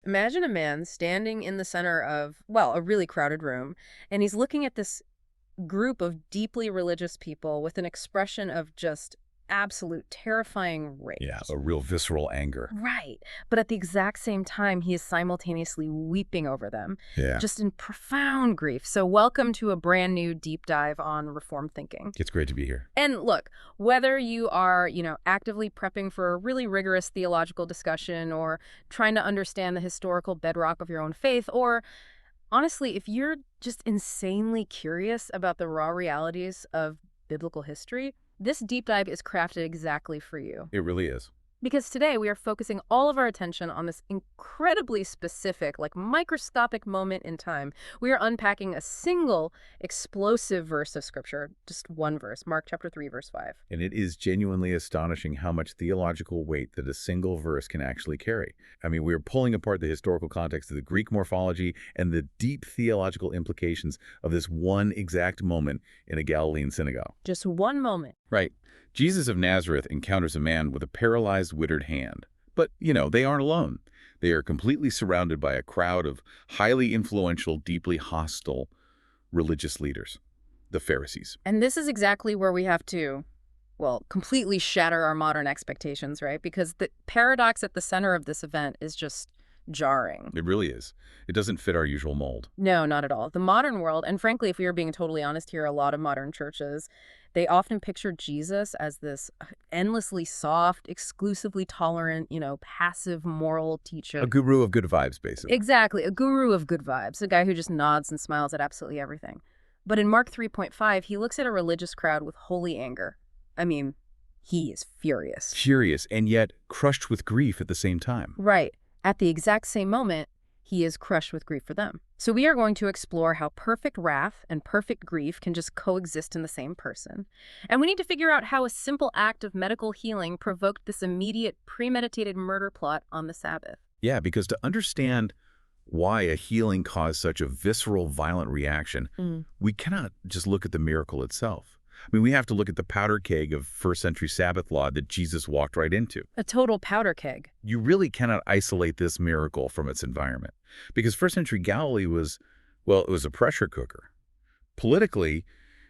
Imagine a man standing in the center of, well, a really crowded room, and he's looking at this group of deeply religious people with an expression of just absolute terrifying Yeah, rage. a real visceral anger. Right. But at the exact same time, he is simultaneously weeping over them, Yeah, just in profound grief. So welcome to a brand new deep dive on reform thinking. it's great to be here. And look, whether you are, actively prepping for a really rigorous theological discussion or trying to understand the historical bedrock of your own faith, or honestly, if you're just insanely curious about the raw realities of biblical history, this deep dive is crafted exactly for you. It really is. Because today we are focusing all of our attention on this incredibly specific, like microscopic moment in time. We are unpacking a single explosive verse of Scripture, just one verse, Mark chapter 3, verse 5. And it is genuinely astonishing how much theological weight that a single verse can actually carry. I mean, we're pulling apart the historical context of the Greek morphology and the deep theological implications of this one exact moment in a Galilean synagogue. Just one moment. Right. Jesus of Nazareth encounters a man with a paralyzed, withered hand. But, they aren't alone. They are completely surrounded by a crowd of highly influential, deeply hostile religious leaders, the Pharisees. And this is exactly where we have to, well, completely shatter our modern expectations, right? Because the paradox at the center of this event is just jarring. It really is. It doesn't fit our usual mold. No, not at all. The modern world, and frankly, if we are being totally honest here, a lot of modern churches, they often picture Jesus as this endlessly soft, exclusively tolerant, passive moral teacher. A guru of good vibes, basically. Exactly, a guru of good vibes, a guy who just nods and smiles at absolutely everything. But in Mark 3.5, he looks at a religious crowd with holy anger. I mean, he is furious. Furious, and yet crushed with grief at the same time. Right. At the exact same moment, he is crushed with grief for them. So we are going to explore how perfect wrath and perfect grief can just coexist in the same person. And we need to figure out how a simple act of medical healing provoked this immediate, premeditated murder plot on the Sabbath. Yeah, because to understand why a healing caused such a visceral, violent reaction, we cannot just look at the miracle itself. I mean, we have to look at the powder keg of first-century Sabbath law that Jesus walked right into. A total powder keg. You really cannot isolate this miracle from its environment, because first-century Galilee was, well, it was a pressure cooker. Politically,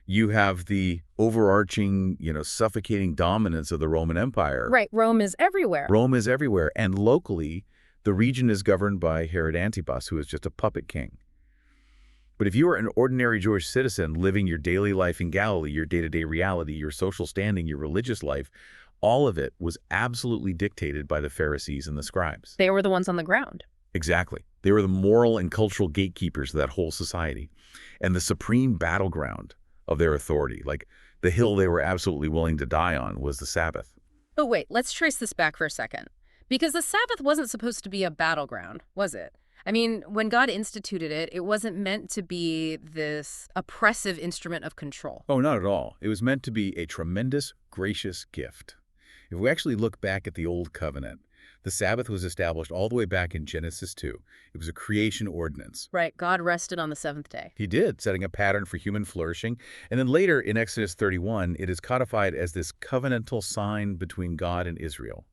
you have the overarching, suffocating dominance of the Roman Empire. Right, Rome is everywhere. Rome is everywhere, and locally, the region is governed by Herod Antipas, who is just a puppet king. But if you are an ordinary Jewish citizen living your daily life in Galilee, your day-to-day reality, your social standing, your religious life, all of it was absolutely dictated by the Pharisees and the scribes. They were the ones on the ground. Exactly. They were the moral and cultural gatekeepers of that whole society, and the supreme battleground of their authority, like the hill they were absolutely willing to die on, was the Sabbath. Oh, wait, let's trace this back for a second. Because the Sabbath wasn't supposed to be a battleground, was it? I mean, when God instituted it, it wasn't meant to be this oppressive instrument of control. Oh, not at all. It was meant to be a tremendous, gracious gift. If we actually look back at the Old Covenant, the Sabbath was established all the way back in Genesis 2. It was a creation ordinance. Right, God rested on the seventh day. He did, setting a pattern for human flourishing. And then later in Exodus 31, it is codified as this covenantal sign between God and Israel.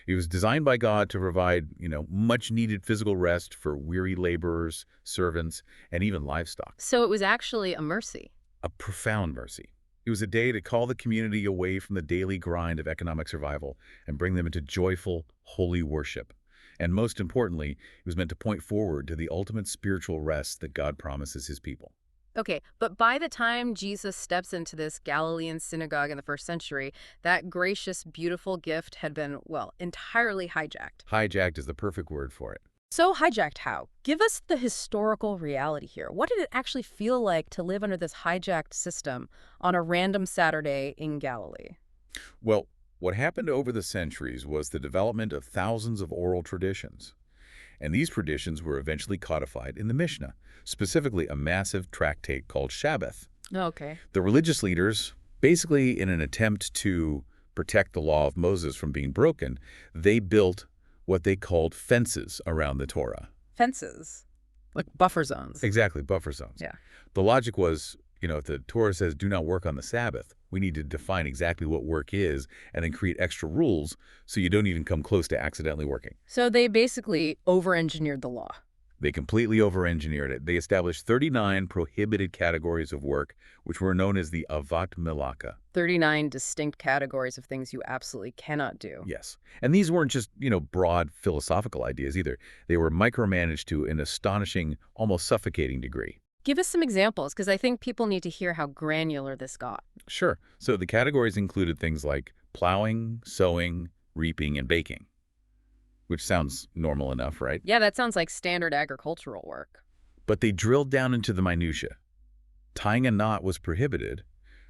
It was designed by God to provide, much-needed physical rest for weary laborers, servants, and even livestock. So it was actually a mercy. A profound mercy. It was a day to call the community away from the daily grind of economic survival and bring them into joyful, holy worship. And most importantly, it was meant to point forward to the ultimate spiritual rest that God promises his people. Okay, but by the time Jesus steps into this Galilean synagogue in the first century, that gracious, beautiful gift had been, well, entirely hijacked. Hijacked is the perfect word for it. So hijacked how? Give us the historical reality here. What did it actually feel like to live under this hijacked system on a random Saturday in Galilee? Well, what happened over the centuries was the development of thousands of oral traditions. And these traditions were eventually codified in the Mishnah, specifically a massive tractate called Sabbath. Okay. The religious leaders, basically in an attempt to protect the law of Moses from being broken, they built what they called fences around the Torah. Fences. Like buffer zones. Exactly, buffer zones. Yeah. The logic was, If the Torah says do not work on the Sabbath, we need to define exactly what work is and then create extra rules so you don't even come close to accidentally working. So they basically over-engineered the law. They completely over-engineered it. They established 39 prohibited categories of work, which were known as the avat melaka. 39 distinct categories of things you absolutely cannot do. Yes. And these weren't just, broad philosophical ideas either. They were micromanaged to an astonishing, almost suffocating degree. Give us some examples, because I think people need to hear how granular this got. Sure. So the categories included things like plowing, sowing, reaping, and baking, which sounds normal enough, right? Yeah, that sounds like standard agricultural work. But they drilled down into the minutia. Tying a knot was prohibited,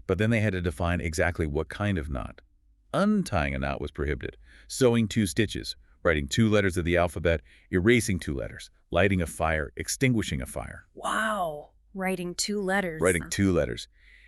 but then they had to define exactly what kind of knot. Untying a knot was prohibited. Sewing 2 stitches, writing 2 letters of the alphabet, erasing 2 letters, lighting a fire, extinguishing a fire. Wow. Writing 2 letters. Writing 2 letters.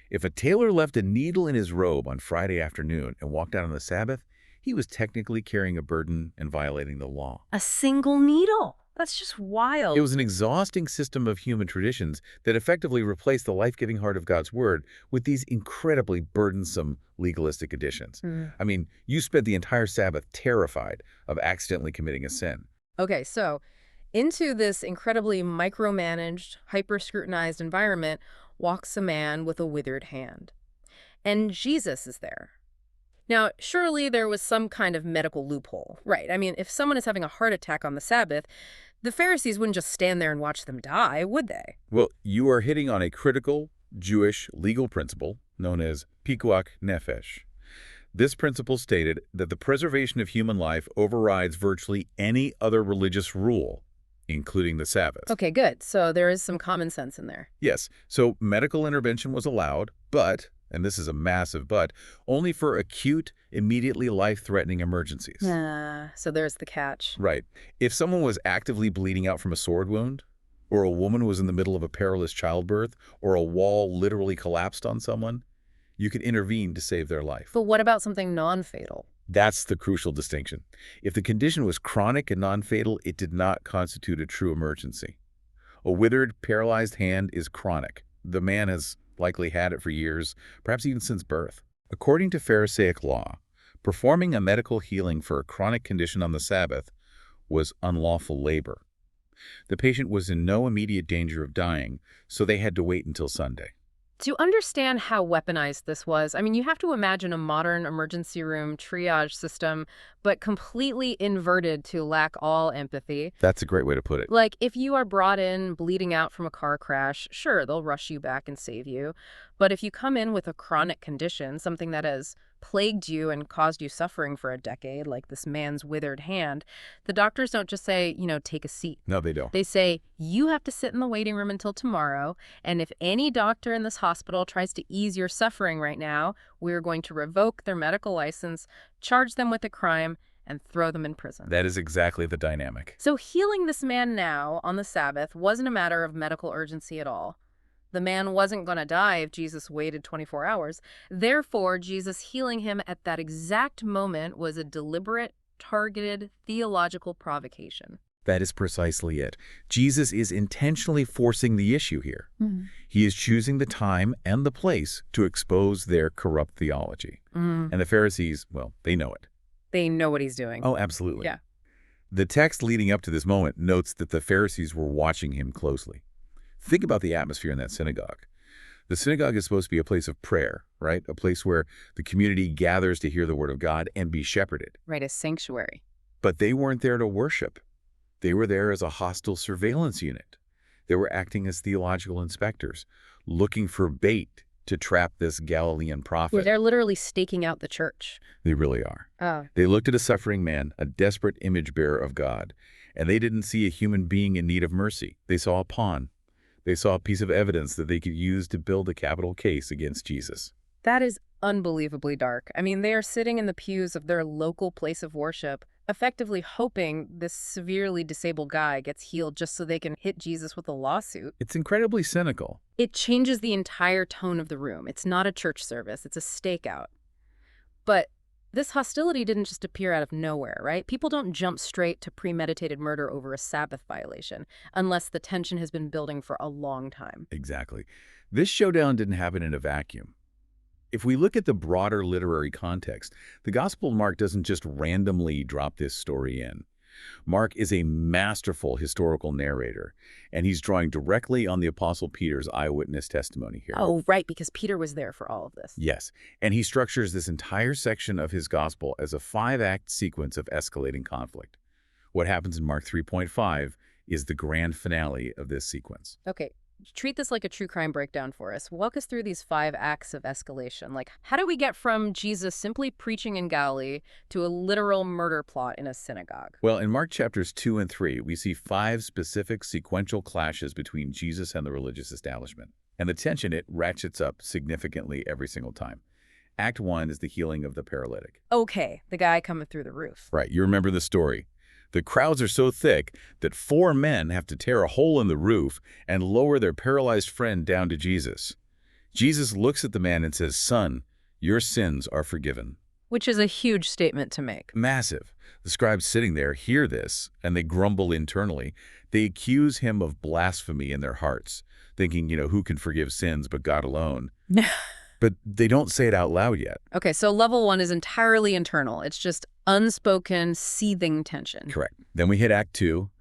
If a tailor left a needle in his robe on Friday afternoon and walked out on the Sabbath, he was technically carrying a burden and violating the law. A single needle. That's just wild. It was an exhausting system of human traditions that effectively replaced the life-giving heart of God's word with these incredibly burdensome legalistic additions. I mean, you spent the entire Sabbath terrified of accidentally committing a sin. Okay, so into this incredibly micromanaged, hyper-scrutinized environment walks a man with a withered hand. And Jesus is there. Now, surely there was some kind of medical loophole, right? I mean, if someone is having a heart attack on the Sabbath, the Pharisees wouldn't just stand there and watch them die, would they? Well, you are hitting on a critical Jewish legal principle known as pikuach nefesh. This principle stated that the preservation of human life overrides virtually any other religious rule, including the Sabbath. Okay, good. So there is some common sense in there. Yes, so medical intervention was allowed, but, and this is a massive but, only for acute, immediately life-threatening emergencies. So there's the catch. Right. If someone was actively bleeding out from a sword wound, or a woman was in the middle of a perilous childbirth, or a wall literally collapsed on someone, you could intervene to save their life. But what about something non-fatal? That's the crucial distinction. If the condition was chronic and non-fatal, it did not constitute a true emergency. A withered, paralyzed hand is chronic. The man has likely had it for years, perhaps even since birth. According to Pharisaic law, performing a medical healing for a chronic condition on the Sabbath was unlawful labor. The patient was in no immediate danger of dying, so they had to wait until Sunday. To understand how weaponized this was, I mean, you have to imagine a modern emergency room triage system, but completely inverted to lack all empathy. That's a great way to put it. Like, if you are brought in bleeding out from a car crash, sure, they'll rush you back and save you. But if you come in with a chronic condition, something that has plagued you and caused you suffering for a decade, like this man's withered hand, the doctors don't just say, take a seat. No, they don't. They say, you have to sit in the waiting room until tomorrow, and if any doctor in this hospital tries to ease your suffering right now, we're going to revoke their medical license, charge them with a crime, and throw them in prison. That is exactly the dynamic. So healing this man now on the Sabbath wasn't a matter of medical urgency at all. The man wasn't going to die if Jesus waited 24 hours. Therefore, Jesus healing him at that exact moment was a deliberate, targeted, theological provocation. That is precisely it. Jesus is intentionally forcing the issue here. He is choosing the time and the place to expose their corrupt theology. And the Pharisees, well, they know it. They know what he's doing. Oh, absolutely. Yeah. The text leading up to this moment notes that the Pharisees were watching him closely. Think about the atmosphere in that synagogue. The synagogue is supposed to be a place of prayer, right? A place where the community gathers to hear the word of God and be shepherded. Right, a sanctuary. But they weren't there to worship. They were there as a hostile surveillance unit. They were acting as theological inspectors, looking for bait to trap this Galilean prophet. Yeah, they're literally staking out the church. They really are. Oh. They looked at a suffering man, a desperate image bearer of God, and they didn't see a human being in need of mercy. They saw a pawn. They saw a piece of evidence that they could use to build a capital case against Jesus. That is unbelievably dark. I mean, they are sitting in the pews of their local place of worship, effectively hoping this severely disabled guy gets healed just so they can hit Jesus with a lawsuit. It's incredibly cynical. It changes the entire tone of the room. It's not a church service. It's a stakeout. But This hostility didn't just appear out of nowhere, right? People don't jump straight to premeditated murder over a Sabbath violation unless the tension has been building for a long time. Exactly. This showdown didn't happen in a vacuum. If we look at the broader literary context, the Gospel of Mark doesn't just randomly drop this story in. Mark is a masterful historical narrator, and he's drawing directly on the Apostle Peter's eyewitness testimony here. Oh, right, because Peter was there for all of this. Yes, and he structures this entire section of his Gospel as a 5-act sequence of escalating conflict. What happens in Mark 3.5 is the grand finale of this sequence. Okay, treat this like a true crime breakdown for us. Walk us through these 5 acts of escalation. Like, how do we get from Jesus simply preaching in Galilee to a literal murder plot in a synagogue? Well, in Mark chapters 2 and 3, we see 5 specific sequential clashes between Jesus and the religious establishment. And the tension, it ratchets up significantly every single time. Act 1 is the healing of the paralytic. Okay, the guy coming through the roof. Right, you remember the story. The crowds are so thick that 4 men have to tear a hole in the roof and lower their paralyzed friend down to Jesus. Jesus looks at the man and says, "Son, your sins are forgiven." Which is a huge statement to make. Massive. The scribes sitting there hear this, and they grumble internally. They accuse him of blasphemy in their hearts, thinking, who can forgive sins but God alone? But they don't say it out loud yet. Okay, so level 1 is entirely internal. It's just unspoken, seething tension. Correct. Then we hit Act 2.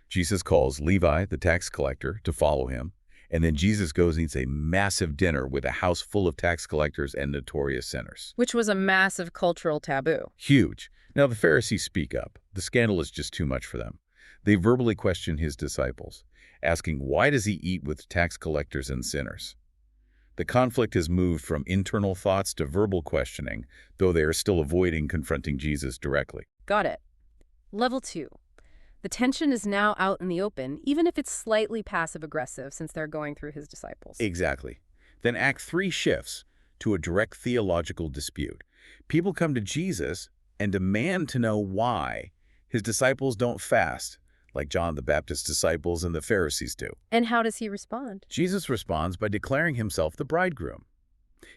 Jesus calls Levi, the tax collector, to follow him. And then Jesus goes and eats a massive dinner with a house full of tax collectors and notorious sinners. Which was a massive cultural taboo. Huge. Now the Pharisees speak up. The scandal is just too much for them. They verbally question his disciples, asking, why does he eat with tax collectors and sinners? The conflict has moved from internal thoughts to verbal questioning, though they are still avoiding confronting Jesus directly. Got it. Level 2. The tension is now out in the open, even if it's slightly passive-aggressive since they're going through his disciples. Exactly. Then Act 3 shifts to a direct theological dispute. People come to Jesus and demand to know why his disciples don't fast, like John the Baptist's disciples and the Pharisees do. And how does he respond? Jesus responds by declaring himself the bridegroom.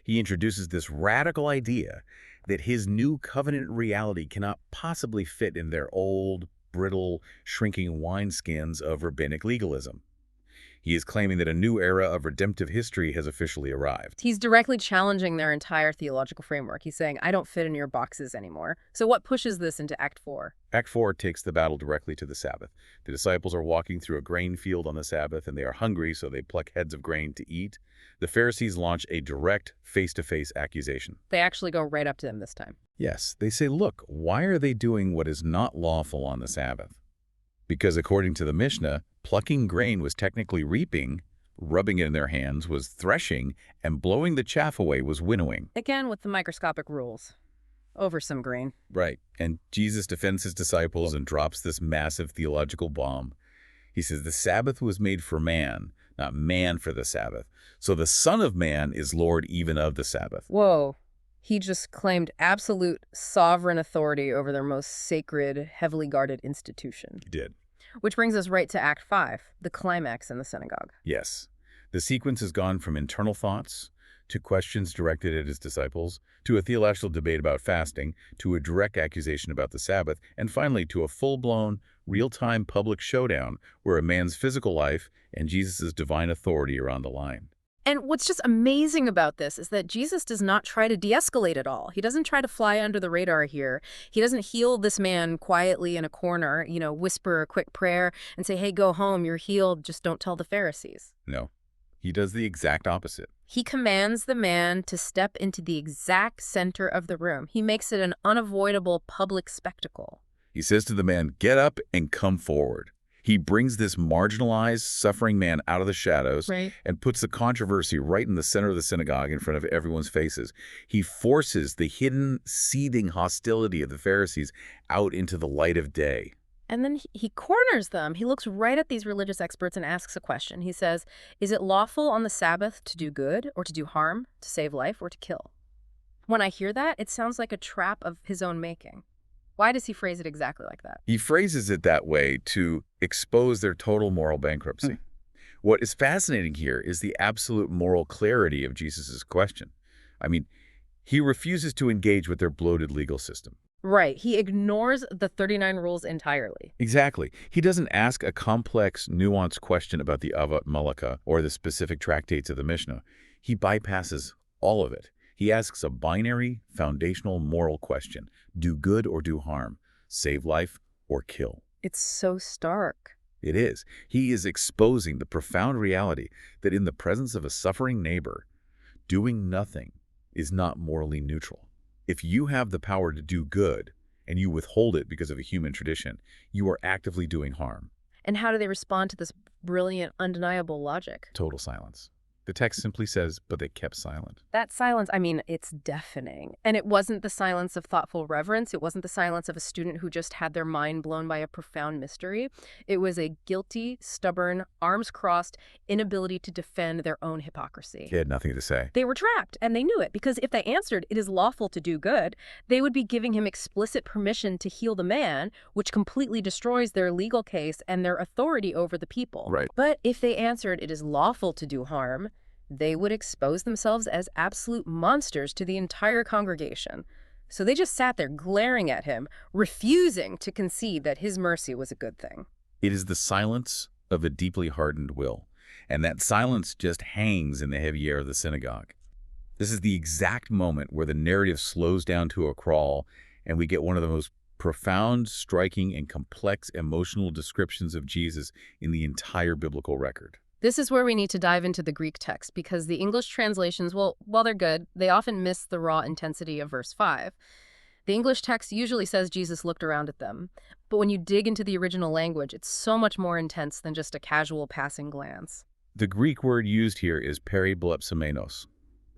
He introduces this radical idea that his new covenant reality cannot possibly fit in their old, brittle, shrinking wineskins of rabbinic legalism. He is claiming that a new era of redemptive history has officially arrived. He's directly challenging their entire theological framework. He's saying, I don't fit in your boxes anymore. So what pushes this into Act 4? Act 4 takes the battle directly to the Sabbath. The disciples are walking through a grain field on the Sabbath, and they are hungry, so they pluck heads of grain to eat. The Pharisees launch a direct, face-to-face accusation. They actually go right up to him this time. Yes, they say, look, why are they doing what is not lawful on the Sabbath? Because according to the Mishnah, plucking grain was technically reaping, rubbing it in their hands was threshing, and blowing the chaff away was winnowing. Again, with the microscopic rules. Over some grain. Right. And Jesus defends his disciples and drops this massive theological bomb. He says the Sabbath was made for man, not man for the Sabbath. So the Son of Man is Lord even of the Sabbath. Whoa. He just claimed absolute sovereign authority over their most sacred, heavily guarded institution. He did. Which brings us right to Act 5, the climax in the synagogue. Yes. The sequence has gone from internal thoughts to questions directed at his disciples, to a theological debate about fasting, to a direct accusation about the Sabbath, and finally to a full-blown, real-time public showdown where a man's physical life and Jesus' divine authority are on the line. And what's just amazing about this is that Jesus does not try to de-escalate at all. He doesn't try to fly under the radar here. He doesn't heal this man quietly in a corner, whisper a quick prayer and say, hey, go home, you're healed, just don't tell the Pharisees. No, he does the exact opposite. He commands the man to step into the exact center of the room. He makes it an unavoidable public spectacle. He says to the man, get up and come forward. He brings this marginalized, suffering man out of the shadows and puts the controversy right in the center of the synagogue in front of everyone's faces. He forces the hidden, seething hostility of the Pharisees out into the light of day. And then he corners them. He looks right at these religious experts and asks a question. He says, is it lawful on the Sabbath to do good or to do harm, to save life or to kill? When I hear that, it sounds like a trap of his own making. Why does he phrase it exactly like that? He phrases it that way to expose their total moral bankruptcy. What is fascinating here is the absolute moral clarity of Jesus' question. I mean, He refuses to engage with their bloated legal system. Right. He ignores the 39 rules entirely. Exactly. He doesn't ask a complex, nuanced question about the Avat Malaka or the specific tractates of the Mishnah. He bypasses all of it. He asks a binary, foundational moral question. Do good or do harm? Save life or kill? It's so stark. It is. He is exposing the profound reality that in the presence of a suffering neighbor, doing nothing is not morally neutral. If you have the power to do good and you withhold it because of a human tradition, you are actively doing harm. And how do they respond to this brilliant, undeniable logic? Total silence. The text simply says, but they kept silent. That silence, I mean, it's deafening. And it wasn't the silence of thoughtful reverence. It wasn't the silence of a student who just had their mind blown by a profound mystery. It was a guilty, stubborn, arms crossed inability to defend their own hypocrisy. He had nothing to say. They were trapped, and they knew it, because if they answered, it is lawful to do good, they would be giving him explicit permission to heal the man, which completely destroys their legal case and their authority over the people. Right. But if they answered, it is lawful to do harm, they would expose themselves as absolute monsters to the entire congregation. So they just sat there glaring at him, refusing to concede that his mercy was a good thing. It is the silence of a deeply hardened will, and that silence just hangs in the heavy air of the synagogue. This is the exact moment where the narrative slows down to a crawl, and we get one of the most profound, striking, and complex emotional descriptions of Jesus in the entire biblical record. This is where we need to dive into the Greek text, because the English translations, well, while they're good, they often miss the raw intensity of verse 5. The English text usually says Jesus looked around at them, but when you dig into the original language, it's so much more intense than just a casual passing glance. The Greek word used here is periblepsimenos.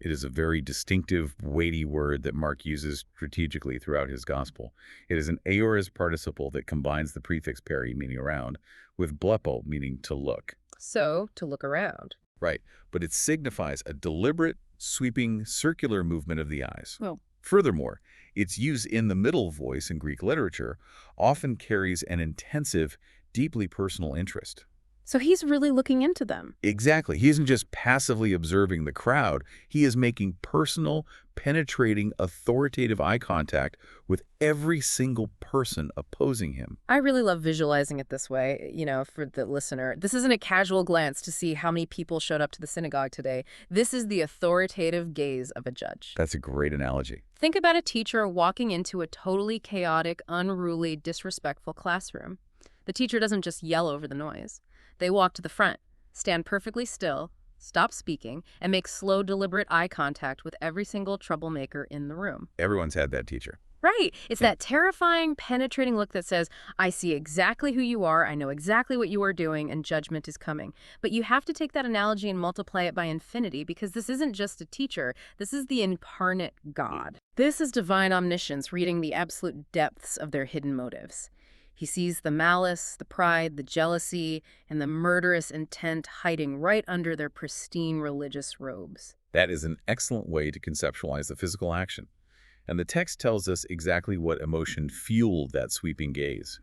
It is a very distinctive, weighty word that Mark uses strategically throughout his gospel. It is an aorist participle that combines the prefix peri, meaning around, with blepo, meaning to look. So, to look around. Right, but it signifies a deliberate, sweeping, circular movement of the eyes. Well, Furthermore, its use in the middle voice in Greek literature often carries an intensive, deeply personal interest. so he's really looking into them. Exactly. He isn't just passively observing the crowd. He is making personal, penetrating, authoritative eye contact with every single person opposing him. I really love visualizing it this way, for the listener. This isn't a casual glance to see how many people showed up to the synagogue today. This is the authoritative gaze of a judge. That's a great analogy. Think about a teacher walking into a totally chaotic, unruly, disrespectful classroom. The teacher doesn't just yell over the noise. They walk to the front, stand perfectly still, stop speaking, and make slow, deliberate eye contact with every single troublemaker in the room. Everyone's had that teacher. Right. It's that terrifying, penetrating look that says, I see exactly who you are, I know exactly what you are doing, and judgment is coming. But you have to take that analogy and multiply it by infinity, because this isn't just a teacher. This is the incarnate God. This is divine omniscience reading the absolute depths of their hidden motives. He sees the malice, the pride, the jealousy, and the murderous intent hiding right under their pristine religious robes. That is an excellent way to conceptualize the physical action. And the text tells us exactly what emotion fueled that sweeping gaze.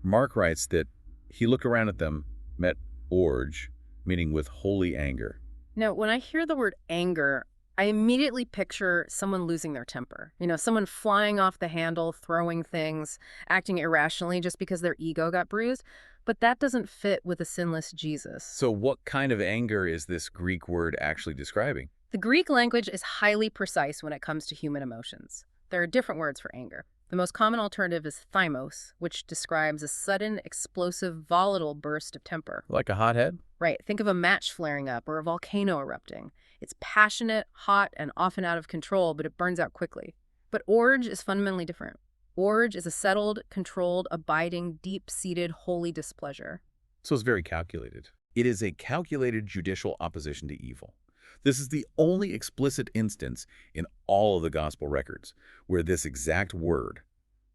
Mark writes that he looked around at them, met orge, meaning with holy anger. Now, when I hear the word anger, I immediately picture someone losing their temper. Someone flying off the handle, throwing things, acting irrationally just because their ego got bruised. But that doesn't fit with a sinless Jesus. So what kind of anger is this Greek word actually describing? The Greek language is highly precise when it comes to human emotions. There are different words for anger. The most common alternative is thymos, which describes a sudden, explosive, volatile burst of temper. Like a hothead? Right. Think of a match flaring up or a volcano erupting. It's passionate, hot, and often out of control, but it burns out quickly. But orge is fundamentally different. Orge is a settled, controlled, abiding, deep-seated, holy displeasure. So it's very calculated. It is a calculated judicial opposition to evil. This is the only explicit instance in all of the gospel records where this exact word,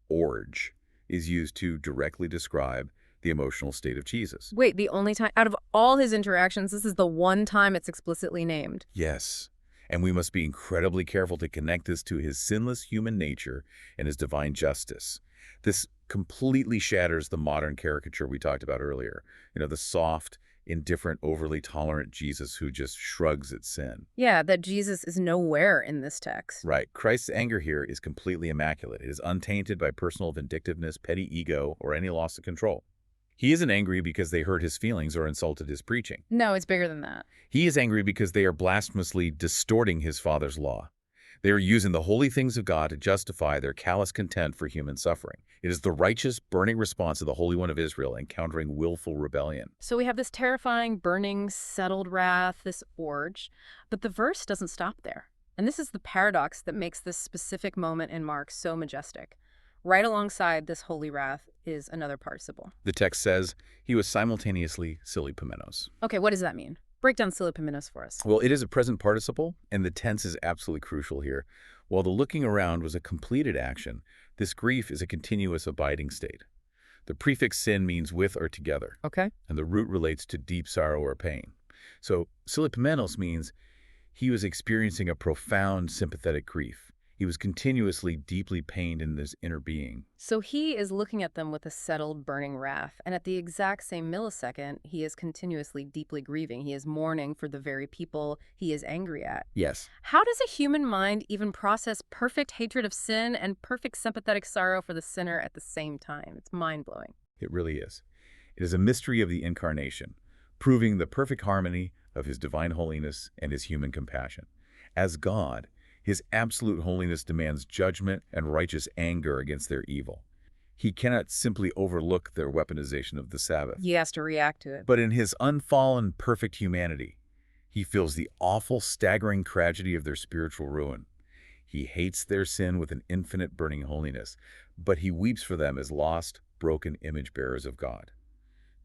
orge, is used to directly describe the emotional state of Jesus. Wait, the only time out of all his interactions, this is the one time it's explicitly named. Yes, and we must be incredibly careful to connect this to his sinless human nature and his divine justice. This completely shatters the modern caricature we talked about earlier. The soft, indifferent, overly tolerant Jesus who just shrugs at sin. Yeah, that Jesus is nowhere in this text. Right. Christ's anger here is completely immaculate. It is untainted by personal vindictiveness, petty ego, or any loss of control. He isn't angry because they hurt his feelings or insulted his preaching. No, it's bigger than that. He is angry because they are blasphemously distorting his Father's law. They are using the holy things of God to justify their callous contempt for human suffering. It is the righteous, burning response of the Holy One of Israel encountering willful rebellion. So we have this terrifying, burning, settled wrath, this orge, but the verse doesn't stop there. And this is the paradox that makes this specific moment in Mark so majestic. Right alongside this holy wrath is another participle. The text says, he was simultaneously silipomenos. Okay, what does that mean? Break down silipomenos for us. Well, it is a present participle, and the tense is absolutely crucial here. While the looking around was a completed action, this grief is a continuous abiding state. The prefix sin means with or together. Okay. And the root relates to deep sorrow or pain. So silipomenos means he was experiencing a profound sympathetic grief. He was continuously deeply pained in his inner being. So he is looking at them with a settled, burning wrath, and at the exact same millisecond, he is continuously deeply grieving. He is mourning for the very people he is angry at. Yes. How does a human mind even process perfect hatred of sin and perfect sympathetic sorrow for the sinner at the same time? It's mind-blowing. It really is. It is a mystery of the Incarnation, proving the perfect harmony of his divine holiness and his human compassion. As God, his absolute holiness demands judgment and righteous anger against their evil. He cannot simply overlook their weaponization of the Sabbath. He has to react to it. But in his unfallen, perfect humanity, he feels the awful, staggering tragedy of their spiritual ruin. He hates their sin with an infinite burning holiness, but he weeps for them as lost, broken image bearers of God.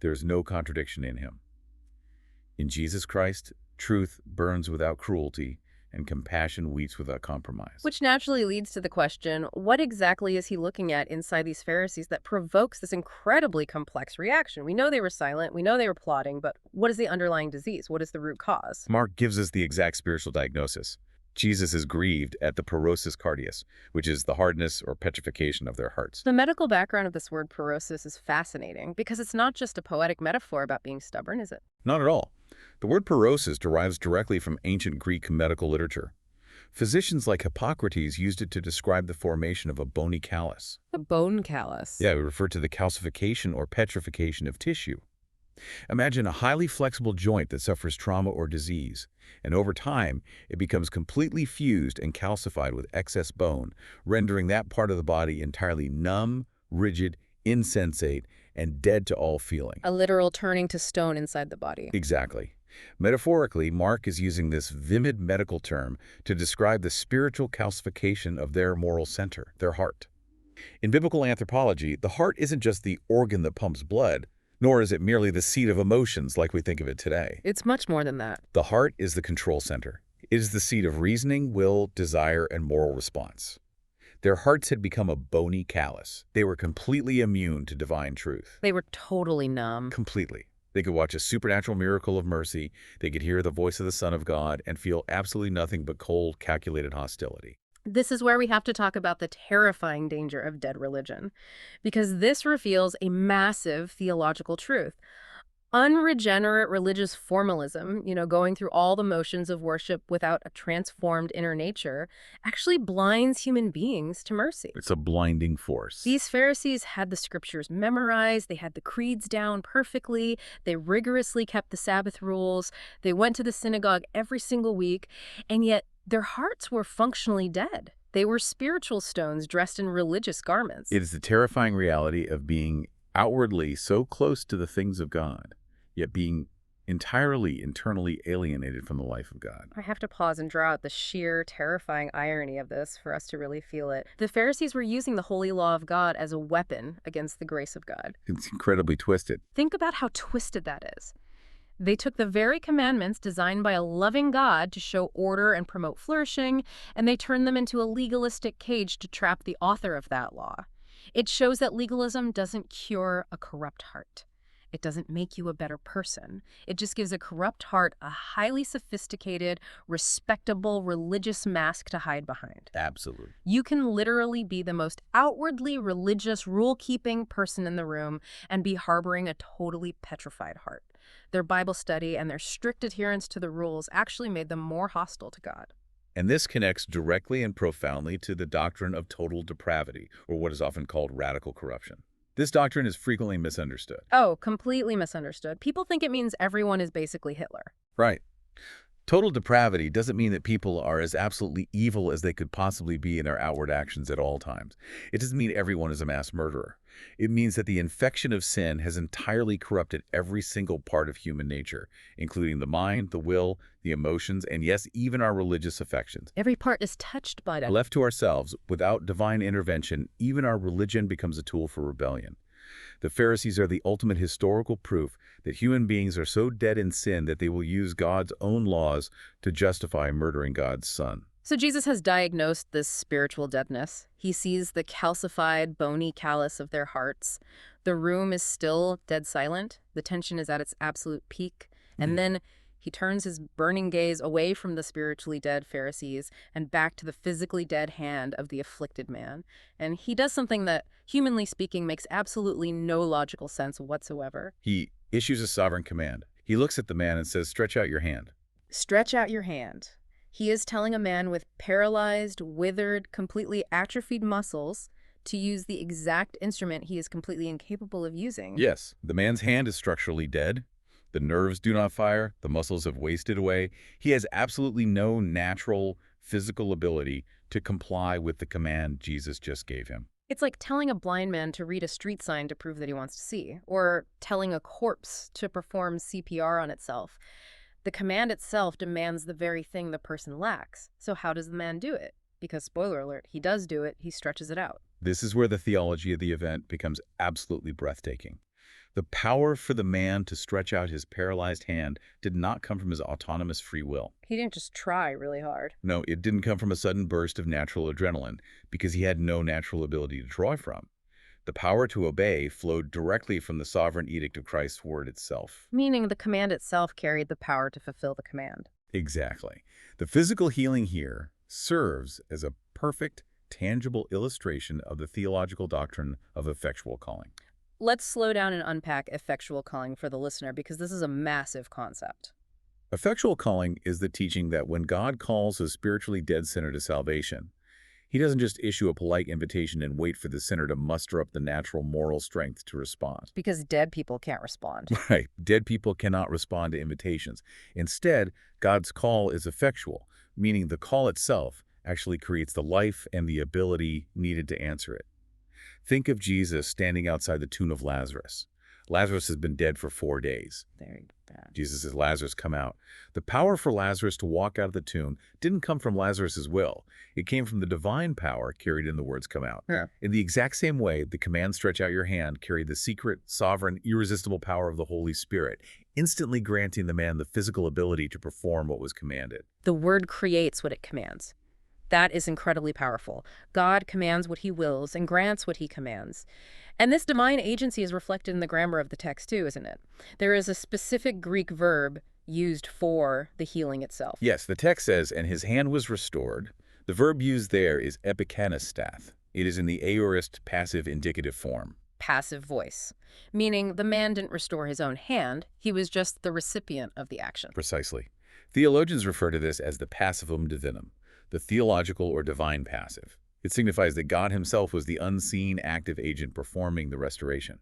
There is no contradiction in him. In Jesus Christ, truth burns without cruelty, and compassion weeps without compromise. Which naturally leads to the question, what exactly is he looking at inside these Pharisees that provokes this incredibly complex reaction? We know they were silent, we know they were plotting, but what is the underlying disease? What is the root cause? Mark gives us the exact spiritual diagnosis. Jesus is grieved at the porosis cardias, which is the hardness or petrification of their hearts. The medical background of this word porosis is fascinating because it's not just a poetic metaphor about being stubborn, is it? Not at all. The word porosis derives directly from ancient Greek medical literature. Physicians like Hippocrates used it to describe the formation of a bony callus. The bone callus. Yeah, we refer to the calcification or petrification of tissue. Imagine a highly flexible joint that suffers trauma or disease, and over time, it becomes completely fused and calcified with excess bone, rendering that part of the body entirely numb, rigid, insensate, and dead to all feeling. A literal turning to stone inside the body. Exactly. Metaphorically, Mark is using this vivid medical term to describe the spiritual calcification of their moral center, their heart. In biblical anthropology, the heart isn't just the organ that pumps blood, nor is it merely the seat of emotions like we think of it today. It's much more than that. The heart is the control center. It is the seat of reasoning, will, desire, and moral response. Their hearts had become a bony callus. They were completely immune to divine truth. They were totally numb. Completely. They could watch a supernatural miracle of mercy, they could hear the voice of the Son of God, and feel absolutely nothing but cold, calculated hostility. This is where we have to talk about the terrifying danger of dead religion, because this reveals a massive theological truth. Unregenerate religious formalism, going through all the motions of worship without a transformed inner nature, actually blinds human beings to mercy. It's a blinding force. These Pharisees had the scriptures memorized, they had the creeds down perfectly, they rigorously kept the Sabbath rules, they went to the synagogue every single week, and yet their hearts were functionally dead. They were spiritual stones dressed in religious garments. It is the terrifying reality of being outwardly so close to the things of God, yet being entirely internally alienated from the life of God. I have to pause and draw out the sheer, terrifying irony of this for us to really feel it. The Pharisees were using the holy law of God as a weapon against the grace of God. It's incredibly twisted. Think about how twisted that is. They took the very commandments designed by a loving God to show order and promote flourishing, and they turned them into a legalistic cage to trap the author of that law. It shows that legalism doesn't cure a corrupt heart. It doesn't make you a better person. It just gives a corrupt heart a highly sophisticated, respectable, religious mask to hide behind. Absolutely. You can literally be the most outwardly religious, rule-keeping person in the room and be harboring a totally petrified heart. Their Bible study and their strict adherence to the rules actually made them more hostile to God. And this connects directly and profoundly to the doctrine of total depravity, or what is often called radical corruption. This doctrine is frequently misunderstood. Oh, completely misunderstood. People think it means everyone is basically Hitler. Right. Total depravity doesn't mean that people are as absolutely evil as they could possibly be in their outward actions at all times. It doesn't mean everyone is a mass murderer. It means that the infection of sin has entirely corrupted every single part of human nature, including the mind, the will, the emotions, and yes, even our religious affections. Every part is touched by that. Left to ourselves, without divine intervention, even our religion becomes a tool for rebellion. The Pharisees are the ultimate historical proof that human beings are so dead in sin that they will use God's own laws to justify murdering God's Son. So Jesus has diagnosed this spiritual deadness. He sees the calcified, bony callous of their hearts. The room is still dead silent. The tension is at its absolute peak. And then he turns his burning gaze away from the spiritually dead Pharisees and back to the physically dead hand of the afflicted man. And he does something that, humanly speaking, makes absolutely no logical sense whatsoever. He issues a sovereign command. He looks at the man and says, "Stretch out your hand." Stretch out your hand. He is telling a man with paralyzed, withered, completely atrophied muscles to use the exact instrument he is completely incapable of using. Yes, the man's hand is structurally dead. The nerves do not fire. The muscles have wasted away. He has absolutely no natural physical ability to comply with the command Jesus just gave him. It's like telling a blind man to read a street sign to prove that he wants to see, or telling a corpse to perform CPR on itself. The command itself demands the very thing the person lacks. So how does the man do it? Because, spoiler alert, he does do it. He stretches it out. This is where the theology of the event becomes absolutely breathtaking. The power for the man to stretch out his paralyzed hand did not come from his autonomous free will. He didn't just try really hard. No, it didn't come from a sudden burst of natural adrenaline, because he had no natural ability to draw from. The power to obey flowed directly from the sovereign edict of Christ's word itself. Meaning the command itself carried the power to fulfill the command. Exactly. The physical healing here serves as a perfect, tangible illustration of the theological doctrine of effectual calling. Let's slow down and unpack effectual calling for the listener, because this is a massive concept. Effectual calling is the teaching that when God calls a spiritually dead sinner to salvation, he doesn't just issue a polite invitation and wait for the sinner to muster up the natural moral strength to respond. Because dead people can't respond. Right. Dead people cannot respond to invitations. Instead, God's call is effectual, meaning the call itself actually creates the life and the ability needed to answer it. Think of Jesus standing outside the tomb of Lazarus. Lazarus has been dead for 4 days. Very bad. Jesus says, "Lazarus, come out." The power for Lazarus to walk out of the tomb didn't come from Lazarus' will. It came from the divine power carried in the words, "come out." Yeah. In the exact same way, the command, "stretch out your hand," carried the secret, sovereign, irresistible power of the Holy Spirit, instantly granting the man the physical ability to perform what was commanded. The word creates what it commands. That is incredibly powerful. God commands what he wills and grants what he commands. And this divine agency is reflected in the grammar of the text too, isn't it? There is a specific Greek verb used for the healing itself. Yes, the text says, "and his hand was restored." The verb used there is epikanestath. It is in the aorist passive indicative form. Passive voice, meaning the man didn't restore his own hand. He was just the recipient of the action. Precisely. Theologians refer to this as the passivum divinum, the theological or divine passive. It signifies that God himself was the unseen active agent performing the restoration.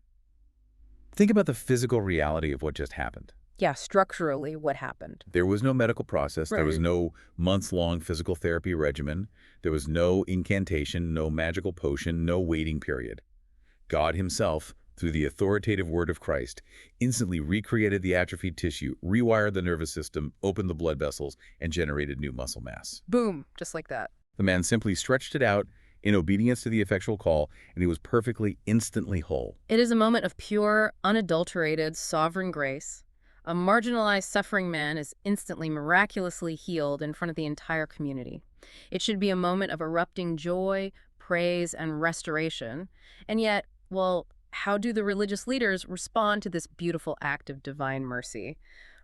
Think about the physical reality of what just happened. Yeah, structurally, what happened? There was no medical process. There was Right. no months-long physical therapy regimen. There was no incantation, no magical potion, no waiting period. God himself, through the authoritative word of Christ, instantly recreated the atrophied tissue, rewired the nervous system, opened the blood vessels, and generated new muscle mass. Boom, just like that. The man simply stretched it out in obedience to the effectual call, and he was perfectly, instantly whole. It is a moment of pure, unadulterated, sovereign grace. A marginalized, suffering man is instantly, miraculously healed in front of the entire community. It should be a moment of erupting joy, praise, and restoration. And yet, well, how do the religious leaders respond to this beautiful act of divine mercy?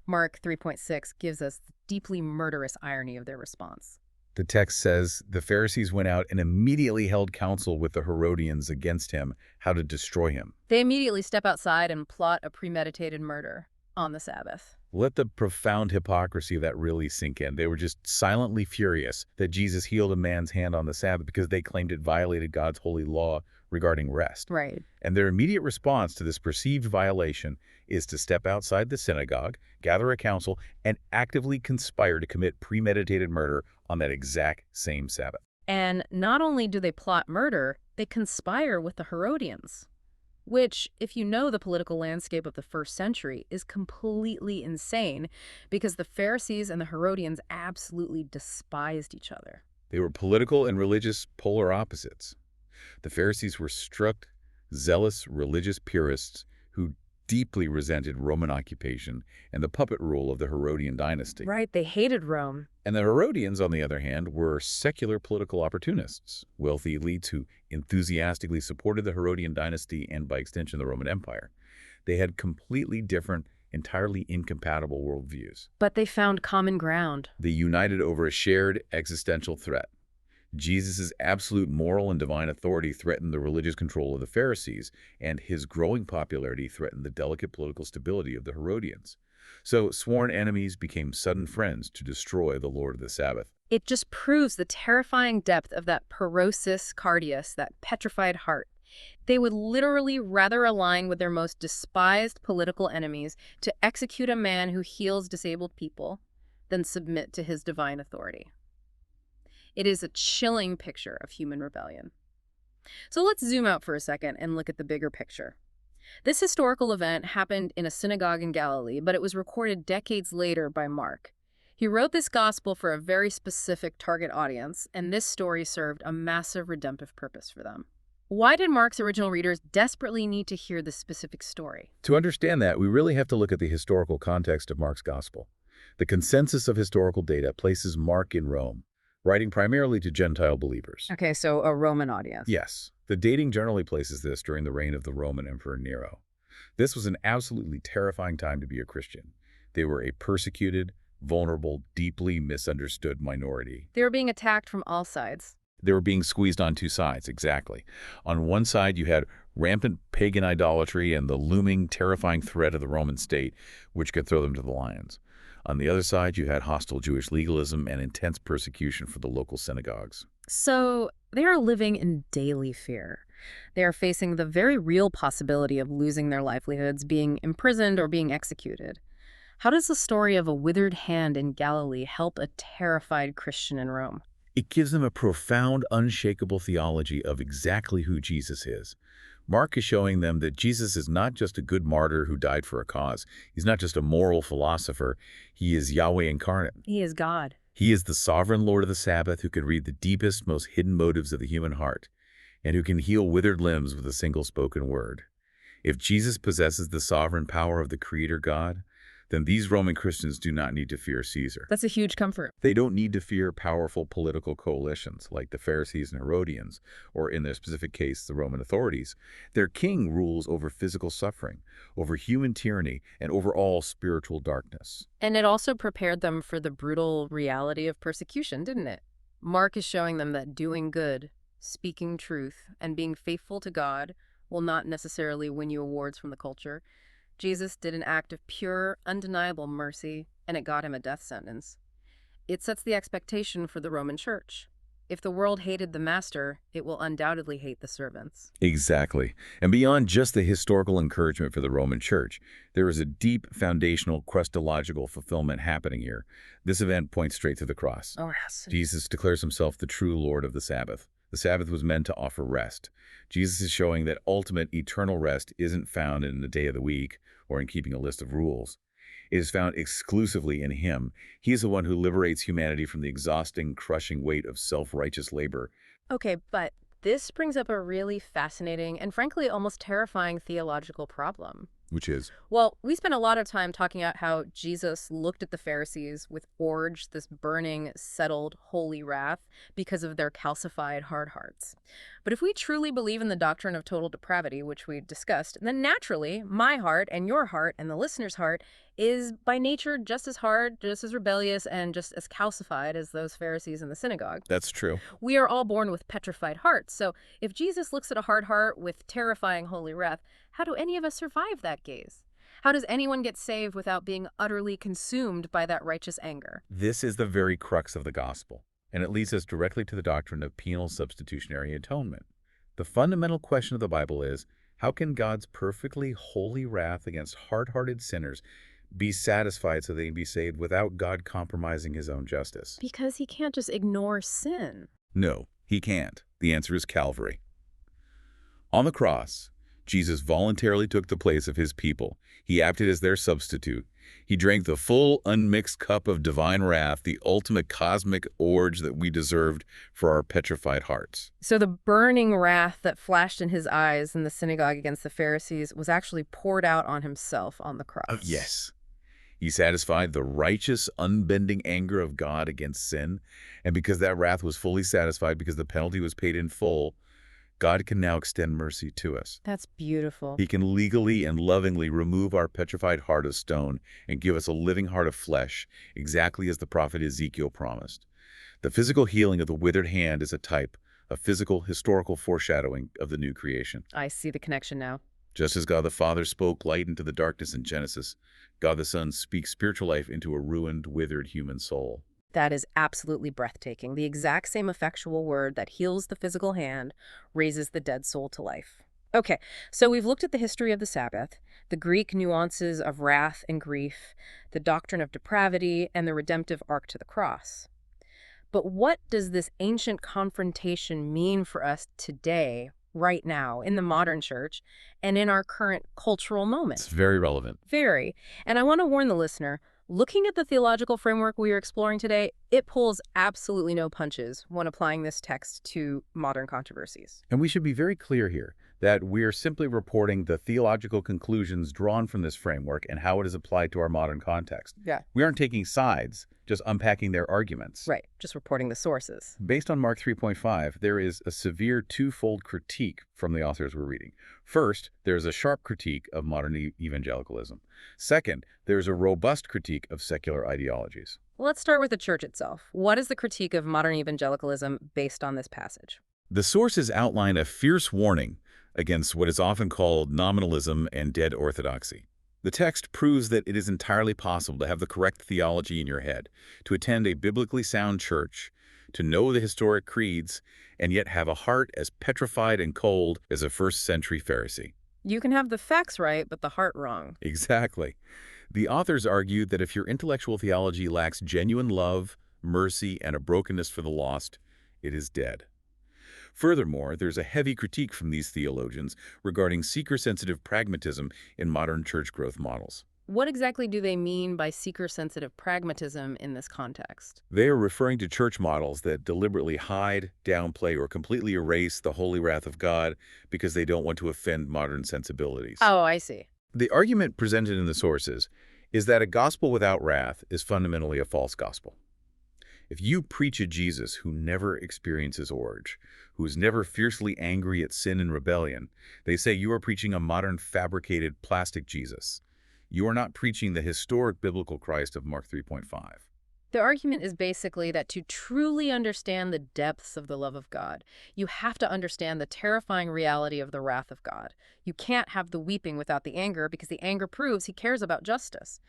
Mark 3.6 gives us the deeply murderous irony of their response. The text says the Pharisees went out and immediately held counsel with the Herodians against him, how to destroy him. They immediately step outside and plot a premeditated murder on the Sabbath. Let the profound hypocrisy of that really sink in. They were just silently furious that Jesus healed a man's hand on the Sabbath because they claimed it violated God's holy law regarding rest. Right. And their immediate response to this perceived violation is to step outside the synagogue, gather a council, and actively conspire to commit premeditated murder on that exact same Sabbath. And not only do they plot murder, they conspire with the Herodians, which, if you know the political landscape of the first century, is completely insane because the Pharisees and the Herodians absolutely despised each other. They were political and religious polar opposites. The Pharisees were strict, zealous religious purists who deeply resented Roman occupation and the puppet rule of the Herodian dynasty. Right, they hated Rome. And the Herodians, on the other hand, were secular political opportunists, wealthy elites who enthusiastically supported the Herodian dynasty and, by extension, the Roman Empire. They had completely different, entirely incompatible worldviews. But they found common ground. They united over a shared existential threat. Jesus' absolute moral and divine authority threatened the religious control of the Pharisees, and his growing popularity threatened the delicate political stability of the Herodians. So sworn enemies became sudden friends to destroy the Lord of the Sabbath. It just proves the terrifying depth of that porosis cardius, that petrified heart. They would literally rather align with their most despised political enemies to execute a man who heals disabled people than submit to his divine authority. It is a chilling picture of human rebellion. So let's zoom out for a second and look at the bigger picture. This historical event happened in a synagogue in Galilee, but it was recorded decades later by Mark. He wrote this gospel for a very specific target audience, and this story served a massive redemptive purpose for them. Why did Mark's original readers desperately need to hear this specific story? To understand that, we really have to look at the historical context of Mark's gospel. The consensus of historical data places Mark in Rome, writing primarily to Gentile believers. Okay, so a Roman audience. Yes, the dating generally places this during the reign of the Roman Emperor Nero. This was an absolutely terrifying time to be a Christian. They were a persecuted, vulnerable, deeply misunderstood minority. They were being attacked from all sides. They were being squeezed on two sides, exactly. On one side, you had rampant pagan idolatry and the looming, terrifying threat of the Roman state, which could throw them to the lions. On the other side, you had hostile Jewish legalism and intense persecution for the local synagogues. So they are living in daily fear. They are facing the very real possibility of losing their livelihoods, being imprisoned, or being executed. How does the story of a withered hand in Galilee help a terrified Christian in Rome? It gives them a profound, unshakable theology of exactly who Jesus is. Mark is showing them that Jesus is not just a good martyr who died for a cause. He's not just a moral philosopher. He is Yahweh incarnate. He is God. He is the sovereign Lord of the Sabbath who can read the deepest, most hidden motives of the human heart, and who can heal withered limbs with a single spoken word. If Jesus possesses the sovereign power of the Creator God, then these Roman Christians do not need to fear Caesar. That's a huge comfort. They don't need to fear powerful political coalitions like the Pharisees and Herodians, or in their specific case, the Roman authorities. Their king rules over physical suffering, over human tyranny, and over all spiritual darkness. And it also prepared them for the brutal reality of persecution, didn't it? Mark is showing them that doing good, speaking truth, and being faithful to God will not necessarily win you awards from the culture. Jesus did an act of pure, undeniable mercy, and it got him a death sentence. It sets the expectation for the Roman Church. If the world hated the master, it will undoubtedly hate the servants. Exactly. And beyond just the historical encouragement for the Roman Church, there is a deep foundational Christological fulfillment happening here. This event points straight to the cross. Oh, yes. Jesus declares himself the true Lord of the Sabbath. The Sabbath was meant to offer rest. Jesus is showing that ultimate eternal rest isn't found in the day of the week or in keeping a list of rules. It is found exclusively in him. He is the one who liberates humanity from the exhausting, crushing weight of self-righteous labor. Okay, but this brings up a really fascinating and frankly almost terrifying theological problem. which is, Well, we spent a lot of time talking about how Jesus looked at the Pharisees with orge, this burning, settled, holy wrath, because of their calcified hard hearts. But if we truly believe in the doctrine of total depravity, which we discussed, then naturally, my heart and your heart and the listener's heart is by nature just as hard, just as rebellious, and just as calcified as those Pharisees in the synagogue. that's true. We are all born with petrified hearts. So if Jesus looks at a hard heart with terrifying holy wrath, how do any of us survive that gaze? How does anyone get saved without being utterly consumed by that righteous anger? This is the very crux of the gospel, and it leads us directly to the doctrine of penal substitutionary atonement. The fundamental question of the Bible is, how can God's perfectly holy wrath against hard-hearted sinners be satisfied so they can be saved without God compromising his own justice? Because he can't just ignore sin. No, he can't. The answer is Calvary. On the cross, Jesus voluntarily took the place of his people. He acted as their substitute. He drank the full, unmixed cup of divine wrath, the ultimate cosmic orge that we deserved for our petrified hearts. So the burning wrath that flashed in his eyes in the synagogue against the Pharisees was actually poured out on himself on the cross. Yes. He satisfied the righteous, unbending anger of God against sin, and because that wrath was fully satisfied, because the penalty was paid in full, God can now extend mercy to us. That's beautiful. He can legally and lovingly remove our petrified heart of stone and give us a living heart of flesh, exactly as the prophet Ezekiel promised. The physical healing of the withered hand is a type, a physical, historical foreshadowing of the new creation. I see the connection now. Just as God the Father spoke light into the darkness in Genesis, God the Son speaks spiritual life into a ruined, withered human soul. That is absolutely breathtaking. The exact same effectual word that heals the physical hand raises the dead soul to life. Okay, so we've looked at the history of the Sabbath, the Greek nuances of wrath and grief, the doctrine of depravity, and the redemptive arc to the cross. But what does this ancient confrontation mean for us today, right now, in the modern church, and in our current cultural moment? It's very relevant. Very. And I want to warn the listener, looking at the theological framework we are exploring today, it pulls absolutely no punches when applying this text to modern controversies. And we should be very clear here that we're simply reporting the theological conclusions drawn from this framework and how it is applied to our modern context. Yeah. We aren't taking sides, just unpacking their arguments. Right, just reporting the sources. Based on Mark 3.5, there is a severe twofold critique from the authors we're reading. First, there's a sharp critique of modern evangelicalism. Second, there's a robust critique of secular ideologies. Let's start with the church itself. What is the critique of modern evangelicalism based on this passage? The sources outline a fierce warning against what is often called nominalism and dead orthodoxy. The text proves that it is entirely possible to have the correct theology in your head, to attend a biblically sound church, to know the historic creeds, and yet have a heart as petrified and cold as a first-century Pharisee. You can have the facts right, but the heart wrong. Exactly. The authors argue that if your intellectual theology lacks genuine love, mercy, and a brokenness for the lost, it is dead. Furthermore, there's a heavy critique from these theologians regarding seeker-sensitive pragmatism in modern church growth models. What exactly do they mean by seeker-sensitive pragmatism in this context? They are referring to church models that deliberately hide, downplay, or completely erase the holy wrath of God because they don't want to offend modern sensibilities. Oh, I see. The argument presented in the sources is that a gospel without wrath is fundamentally a false gospel. If you preach a Jesus who never experiences orge, who is never fiercely angry at sin and rebellion, they say you are preaching a modern fabricated plastic Jesus. You are not preaching the historic biblical Christ of Mark 3.5. The argument is basically that to truly understand the depths of the love of God, you have to understand the terrifying reality of the wrath of God. You can't have the weeping without the anger because the anger proves he cares about justice.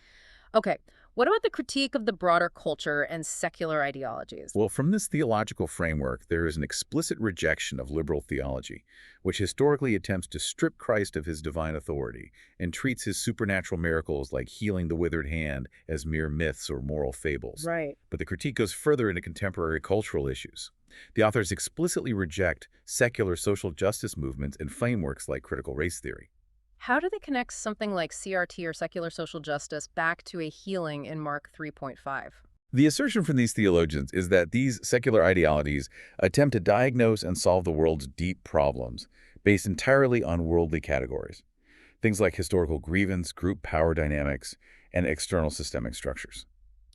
Okay, what about the critique of the broader culture and secular ideologies? Well, from this theological framework, there is an explicit rejection of liberal theology, which historically attempts to strip Christ of his divine authority and treats his supernatural miracles like healing the withered hand as mere myths or moral fables. Right. But the critique goes further into contemporary cultural issues. The authors explicitly reject secular social justice movements and frameworks like critical race theory. How do they connect something like CRT or secular social justice back to a healing in Mark 3.5? The assertion from these theologians is that these secular ideologies attempt to diagnose and solve the world's deep problems based entirely on worldly categories. Things like historical grievance, group power dynamics, and external systemic structures.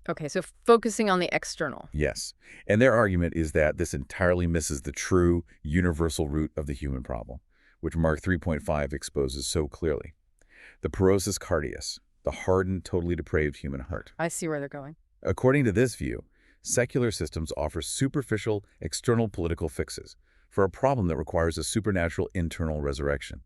Okay, so focusing on the external. Yes. And their argument is that this entirely misses the true, universal root of the human problem, which Mark 3.5 exposes so clearly. The porosis cardias, the hardened, totally depraved human heart. I see where they're going. According to this view, secular systems offer superficial, external political fixes for a problem that requires a supernatural internal resurrection.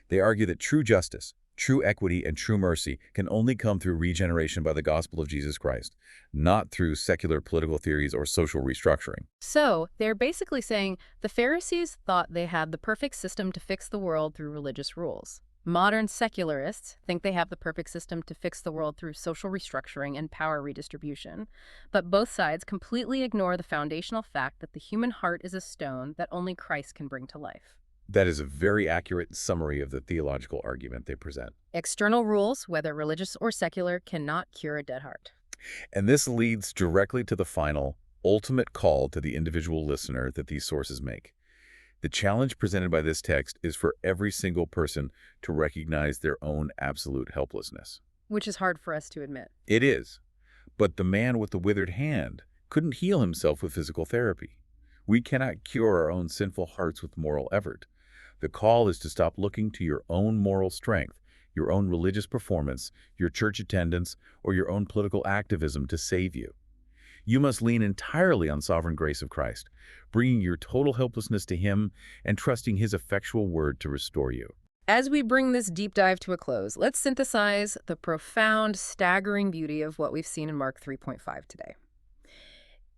They argue that true justice, true equity, and true mercy can only come through regeneration by the gospel of Jesus Christ, not through secular political theories or social restructuring. So they're basically saying the Pharisees thought they had the perfect system to fix the world through religious rules. Modern secularists think they have the perfect system to fix the world through social restructuring and power redistribution. But both sides completely ignore the foundational fact that the human heart is a stone that only Christ can bring to life. That is a very accurate summary of the theological argument they present. External rules, whether religious or secular, cannot cure a dead heart. And this leads directly to the final, ultimate call to the individual listener that these sources make. The challenge presented by this text is for every single person to recognize their own absolute helplessness. Which is hard for us to admit. It is. But the man with the withered hand couldn't heal himself with physical therapy. We cannot cure our own sinful hearts with moral effort. The call is to stop looking to your own moral strength, your own religious performance, your church attendance, or your own political activism to save you. You must lean entirely on sovereign grace of Christ, bringing your total helplessness to Him and trusting His effectual word to restore you. As we bring this deep dive to a close, let's synthesize the profound, staggering beauty of what we've seen in Mark 3.5 today.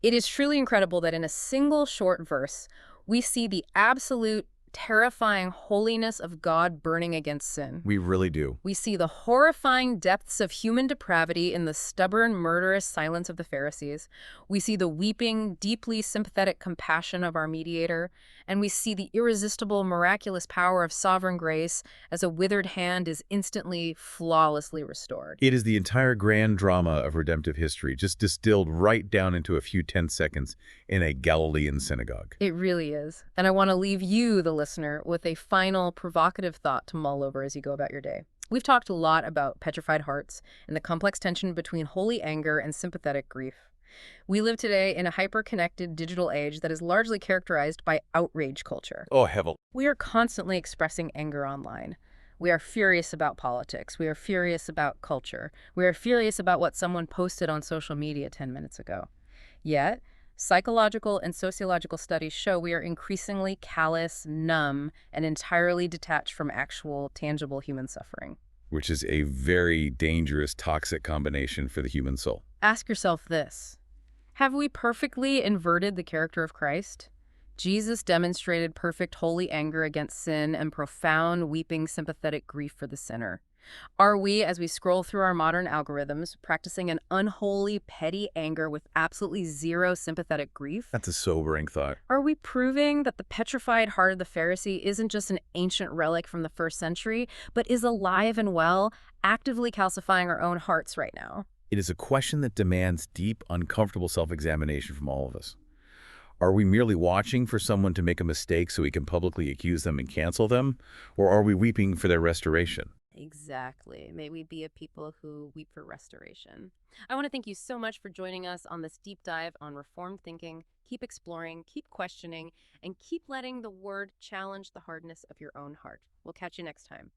It is truly incredible that in a single short verse, we see the absolute terrifying holiness of God burning against sin. We really do. We see the horrifying depths of human depravity in the stubborn, murderous silence of the Pharisees. We see the weeping, deeply sympathetic compassion of our mediator. And we see the irresistible, miraculous power of sovereign grace as a withered hand is instantly, flawlessly restored. It is the entire grand drama of redemptive history, just distilled right down into a few tense seconds in a Galilean synagogue. It really is. And I want to leave you, the listener, with a final provocative thought to mull over as you go about your day. We've talked a lot about petrified hearts and the complex tension between holy anger and sympathetic grief. We live today in a hyper-connected digital age that is largely characterized by outrage culture. Oh, hevel. We are constantly expressing anger online. We are furious about politics. We are furious about culture. We are furious about what someone posted on social media 10 minutes ago. Yet, psychological and sociological studies show we are increasingly callous, numb, and entirely detached from actual, tangible human suffering. Which is a very dangerous, toxic combination for the human soul. Ask yourself this. Have we perfectly inverted the character of Christ? Jesus demonstrated perfect holy anger against sin and profound, weeping, sympathetic grief for the sinner. Are we, as we scroll through our modern algorithms, practicing an unholy, petty anger with absolutely zero sympathetic grief? That's a sobering thought. Are we proving that the petrified heart of the Pharisee isn't just an ancient relic from the first century, but is alive and well, actively calcifying our own hearts right now? It is a question that demands deep, uncomfortable self-examination from all of us. Are we merely watching for someone to make a mistake so we can publicly accuse them and cancel them? Or are we weeping for their restoration? Exactly. May we be a people who weep for restoration. I want to thank you so much for joining us on this deep dive on reformed thinking. Keep exploring, keep questioning, and keep letting the word challenge the hardness of your own heart. We'll catch you next time.